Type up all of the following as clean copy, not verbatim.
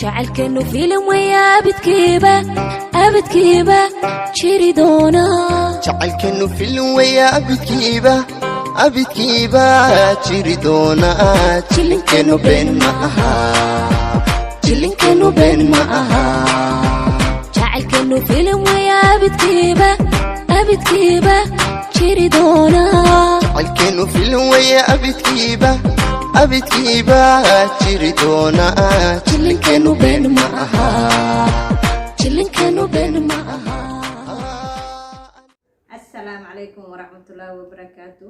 jacaylkeenu filim weya abidkiiba jiri doona jacaylkeenu filim weya abidkiiba jiri doona jilinkeenu been ma aha jacaylkeenu filim weya abidkiiba jiri doona jacaylkeenu filim weya abidkiiba jiri doona jilinkeenu been ma aha السلام عليكم ورحمة الله وبركاته.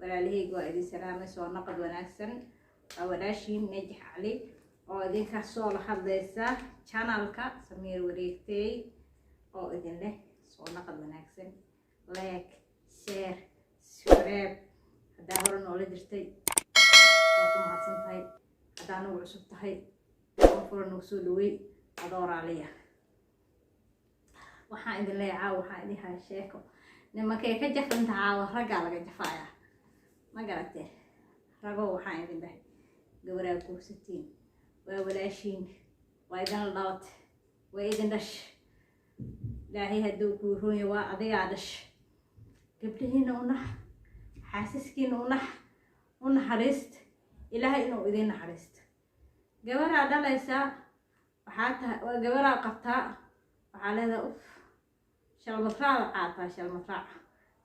walaalahayga waa idin salaamay soo naqad wanaagsan waa walaashiin Najax Cali oo idinka soo la hadlaysa channelka Samiir Wareegtay oo idin leh soo naqad wanaagsan like share subscribe hadaa hore noola jirtay waa ku mahadsan tahay hadaa nagu cusub tahay oo furo nagu soo dhawey adooraalaya waxaan idin leeyahay waxaan idin hayaa sheeko nimankay ka jafanta caawa ragga laga jafaya ma garatay rago waxaan idin dhahay gabadha kuusatiin waa walaashiin waa idin laawat waa idin dhash ilaahay hadduu ku rooyo waa adiga dhash gabdhihiina unax xaasaskiina unaxariist ilaahay inuu idin naxariist gabadha dhalaysa waxaa tahay waa gabadha qabtaa waxaa leedahay shalmatraada qaataa shalmatraac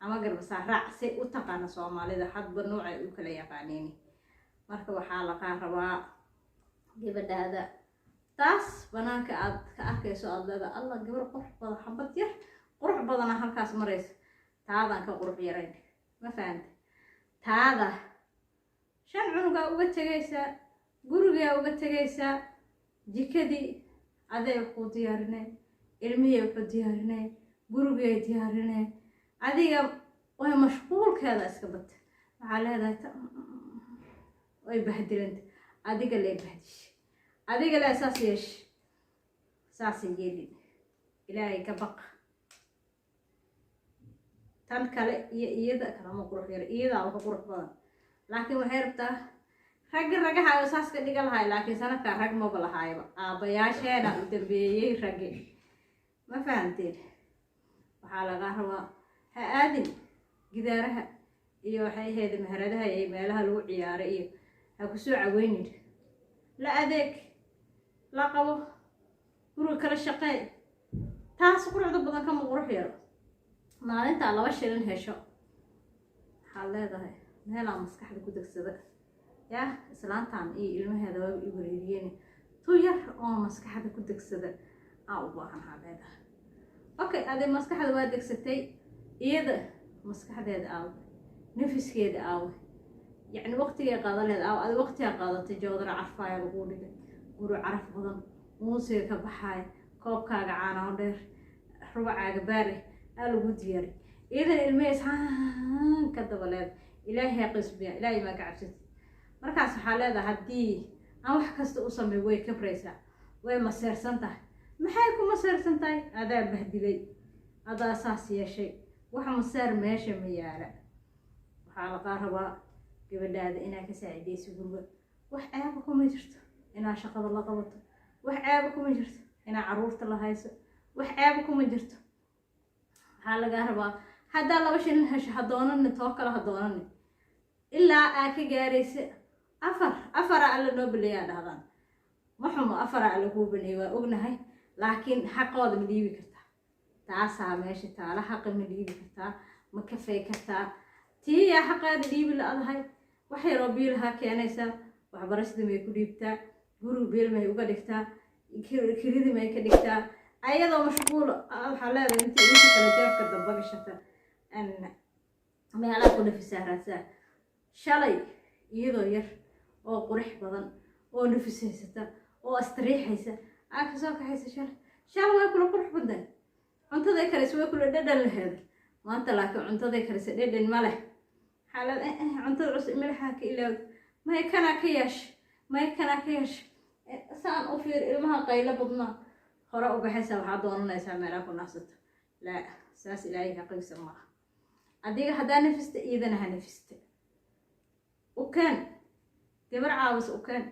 ama garbasaar raac si u taqaana Soomaalida hadba nooc ay u kala yaqaaneen marka waxaa la rabaa gabadhaada taas banaanka aad ka arkayso adada Allah gabar qurux badan xabad yar qurux badan halkaas maraysa taadan ka qurux yarayn ma fahamta taada shan cunuga uga tagaysa guriga uga tagaysa jikadii aday ku diyaarinay ilmihiisa ku diyaarinay guriga diyaarinay adiga way mashquulkeeda iska bad waxa leedahay way bahdilanta adiga lee bahdish adiga lee asaas yeesh saas yeeli ilaahay ka baq tan kale iyo iyada kala qurux yar iyada wax qurux badan laakiin waxay rabtaa ragaha asaas ka dhiga lahaay laakiin sanadka rag ma balahaayba aabayaasheena u dambeeyay ragga ma fahanteen waxaa laga rabaa ha aadin gidaaraha iyo waxay ahayd maharadaha iyo meelaha lagu ciyaaray iyo ha ku soo caweynin la adeeg la qabo guriga kala shaqeey taas quruxda badan kama qurux yaro maalinta 2 shilin hesho waxaa leedahay meelaa maskaxda ku degsada yaa islaantaan iyo ilmaheeda waa u wareeriyeen tu yar oo maskaxda ku degsada u baahan habeeda okay ade maskaxda waa degsatay iyada maskaxdeeda nafiskeeda يعني وقتي قادلed adi waqtiga qaadatay joodara carfaya lagu dhigay guru caraf badan muusiga ka baxay koobkaaga caano dheer rubacaaga baari lagu diyaari idan ilmees ka dabaleed ilaahay qisbiya ilaahay ma ka cabsatay markaas waxa leedahay hadii aan wax kasta u sameey way ka braysa way maseersantahay maxay ku maseersantahay adaa bahdilay adaa asaas yeeshay waxa maseer meesha ma yaala waxa la qarabaa gabadhaada inaa ka saacideyso guriga wax aaba kuma jirto inaa shaqada la qabato wax aaba kuma jirto inaa caruurta la hayso wax aaba kuma jirto waxa laga rabaa hadaa 2 shilin hesho hadoonana too kala hadoonana ilaa aa ka gaaraysa afar alla noo bilayaa dhahdaan waxuma afar alla ku banay waa ognahay laakiin xaqooda ma dhiibi kartaa taasa meesha taala xaq ma dhiibi kartaa ma ka fay kartaa tii ya xaqada dhiibi la adahay waxay roobiilha keenaysa wax barashada may ku dhiibtaa guriga beel may uga dhigtaa kiridi may ka dhigtaa ayadoo mashquul waxa leedahay intii kala jeebka damba gashata an meelaha ku dhafisaaraysa shalay iyadoo yar oo qurux badan oo nafisaysata oo astriixaysa ka soo kaxaysa shalay way kula qurux badan cuntada kale way kula dhadhan lahayd maanta laakiin cuntada kale dhadhan ma leh xaalad cuntada cusub milxa ka ilaaw ma kana ka yeesh saan u fiir ilmaha qayla badna hore u baxaysa waxa doonaysaa meelaha ku naasata la saas ilaahay ka qeybsan ma adiga hadaa nafista iidana ha nafista وكان gabar caawis u keen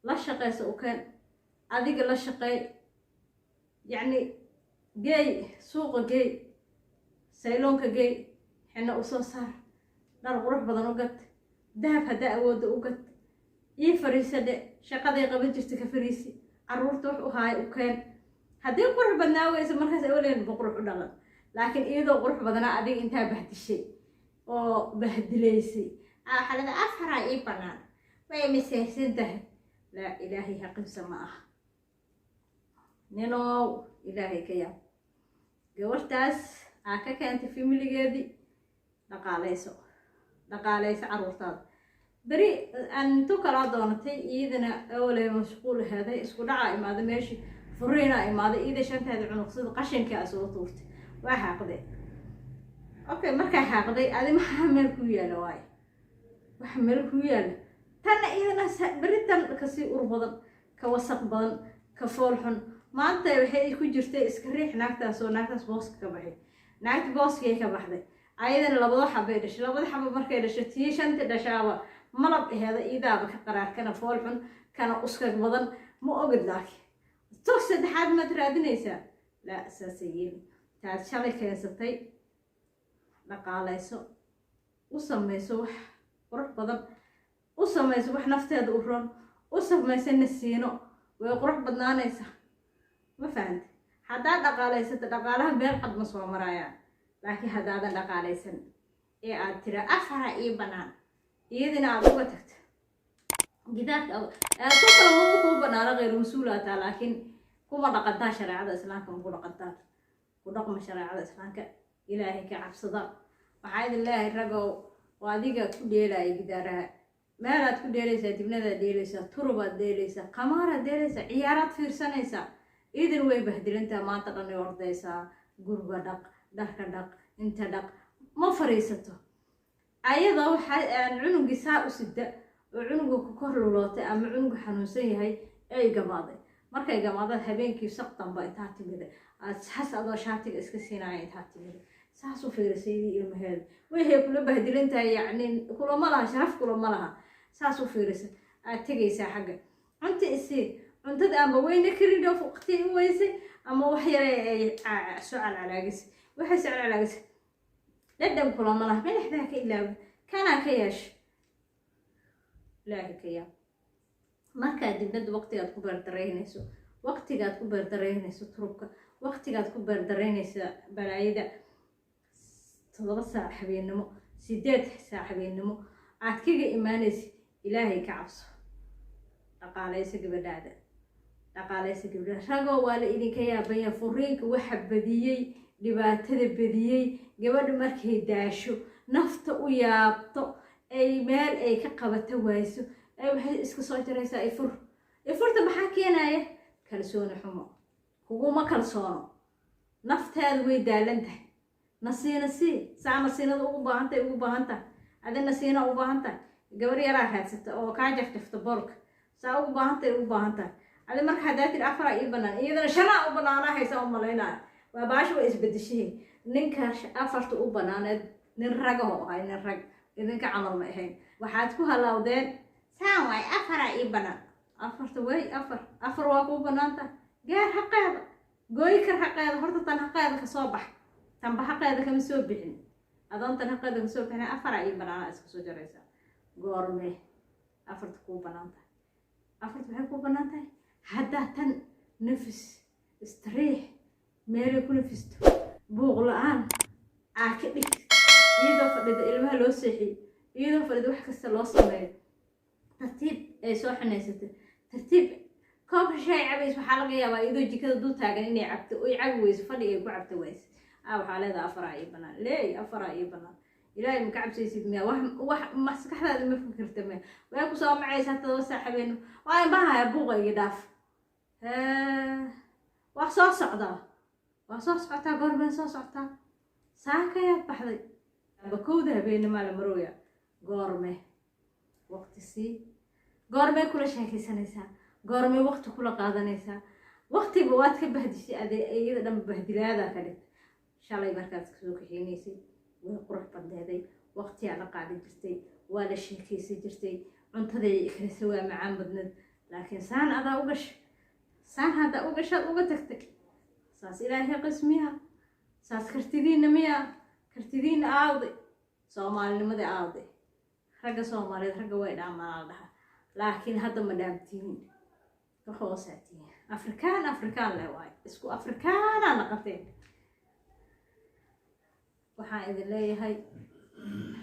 la shaqeyso u keen adiga la shaqeey yacni geey suuqa geey sayloonka geey xina usoo saar dhar qurux badan u gad dahab haddaa awoodda u gad ii fariisadhe shaqaday qaban jirta ka fariisi carruurta wax u haaya u keen haddii qurux badnaa weysa markaas awleen ba qurux u dhalan laakiin iyadoo qurux badanaa adiga intaa bahdishay oo bahdilaysay xalada afaraa ii banaan way misaysan tahay laa ilaahay xaqibsa ma aha ninow ilaahay ka yaab gabartaas aa ka keentay familigeedii dhaqaalayso carruurtaada beri aantu kalaa doonatay iidana awalay mashquul aheeday isku dhacaa imaaday meeshii furiinaa imaaday iida shanteeda cunuqsada qashinkaa soo tuurtay waa xaaqday okay markaa xaaqday adi maxaa meel ku yaala waayo waxa meel ku yaala tanna iidana beritan kasii ur badan ka wasaq badan ka fool xun maanta waxay ku jirtay iska riix naagtaas oo naagtaas booska ka baxay naagta booskay ka baxday ayadana labada xabay dhashay labada xabo markay dhashay tii shanta dhashaaba malab aheeda iidaaba ka qaraar kana fool xun kana uskag badan ma ogid laakiin tog saddexaad maad raadinaysaa laa saasay yeeli taad shalay keensatay dhaqaalayso u samayso wax qurux badan u samayso wax nafteeda u ron u samayso nasiino way qurux badnaanaysaa ma fahanta haddaad dhaqaalaysato dhaqaalaha meel cad ma soo marayaan laakiin haddaadan dhaqaalaysan ee aad tira afara ii banaan iyadina aad uga tagto gidaarka ku kala maba kuu banaano khayru mas-uulaataa laakiin kuma dhaqantaa shareecada islaamka ma ku dhaqantaa ku dhaqma shareecada islaamka ilaahay ka cabsada waxaa idin leeyahay ragow oo adiga ku dheelaya gidaaraha meelaad ku dheelaysaa dibnadaad dheelaysaa turubaad dheelaysaa qamaaraad dheelaysaa ciyaaraad fiirsanaysaa idin way bahdilintaa maanta dhan ay ordaysaa gurga dhaq dharka dhaq inta dhaq ma fariisato ayadoo waxaa cunugii saa u sida oo cunuga ku kor lulootay ama cunuga xanuunsan yahay ay gamaaday markay gamaadaan habeenkii saqdanba intaa timida aad xas adoo shaatiga iska siinaya intaa timida saas u fiirisaydii ilmaheeda waxay kula bahdilintahay yacni kulama laha sharaf kulama laha saas u fiirisa aad tegaysaa xagga cunta isii cuntada ama weyna karidho waqti u weysay ama wax yare ay soo calcalaagisay waxay soo calcalaagisay dhadhan kulama laha madaxdaa ka ilaawa kanaa ka yeesha ilaahay ka yaab markaa dibnada waqtigaad ku beerdaraynayso waqtigaad ku beerdaraynayso turubka waqtigaad ku beerdaraynaysa balaayada 7 saac habeenimo 8 saac habeenimo aad kaga imaanaysa ilaahay ka cabso dhaqaalaysa gabadhaada ragoo waa la idinka yaabaya furiinka waxa badiyey dhibaatada badiyey gabadha markay daasho nafta u yaabto ay meel ay ka qabato wayso ay waxay iska soo jaraysaa ifurta maxaa keenaya kalsooni xumo kuguma kalsoono naftaada way daalan tahay nasiina saa nasiinada ugu baahantahay adi nasiina u baahantahay gabar yaraa raadsata oo kaa jafjafta boolka saa ugu baahantahay adi marka haddaa tiri afara ii banaan iyadana shanaa u banaanaa haysa u malaynaya waa baasha way isbedeshihiin ninka afarta u banaaneed nin ragaho ahay nin rag idinka camal ma ahayn waxaad ku halawdeen saan waay afara ii banaan afarta way afar waa kuu banaantahay gaar xaqeeda gooyi kar xaqeeda horta tan xaqeeda kasoo bax tanba xaqeeda kama soo bixin adoontan xaqeeda kasoo bixin afara ii banaana iska soo jaraysaa goorme afarta kuu banaantahay afarta maxay kuu banaantahay haddaa tan nafis istariix meelay ku nafisto buuq la-aan aa ka dhigta iyadoo fadhida ilmaha loo seexiyo iyadoo fadhida wax kasta loo sameeyo tartiib ay soo xanaysatay tartiib koobka shaay cabays waxaa laga yaabaa iyadoo jikada dul taagan inay cabto oy cabi weyso fadhiga ay ku cabto weyse waxaa leedaha afaraa ii banaan leey afaraa ii banaan ilaahay ma ka cabsaysid miya wax maskaxdaada ma fikirta miya way ku soo macaysaa 7 saac habeen waa bahaya buuqa igi dhaaf wax soo socotaa goormeen soo socotaa saakayaad baxday bakowda habeennimaa la marooya goorme waqti sii goormee kula sheekaysanaysaa goormee waqti kula qaadanaysaa waqtiba waad ka bahdishay iyada dhan bahdilaadaa ka dhigta shalay markaad kasoo kaxeynaysay way qurux badneeday waqtiyaa la qaadi jirtay waa la sheekaysan jirtay cuntaday ikrisa waa macaan badneed laakiin saan adaa u gashay saan hadda uga shad uga tagtay saas ilaahay qismiha saas kartidiina miya kartidiina aawday soomaalinimada aawday ragga Soomaaliyeed ragga way dhaamaan dhaha laakiin hadda ma dhaamtiin waxoosatiin Afrikaan leh waay isku Afrikaana naqateen waxaan idin leeyahay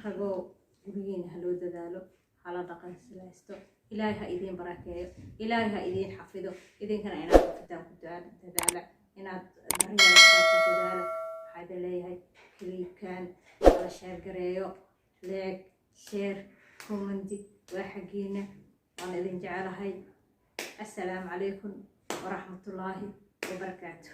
ragoo gurigiina ha loo dadaalo hala dhaqan silaasto ilaahay ha idin barakeeyo ilaahay ha idin xafido idinkana inaad fitaan ku dadaala inaad daryeelka ku dadaala waxaad leeyahay kliibkan la share gareeyo like share comment waa xaqiina waan idin jecelahay assalaamu calaykum ورحمة الله وبركاته.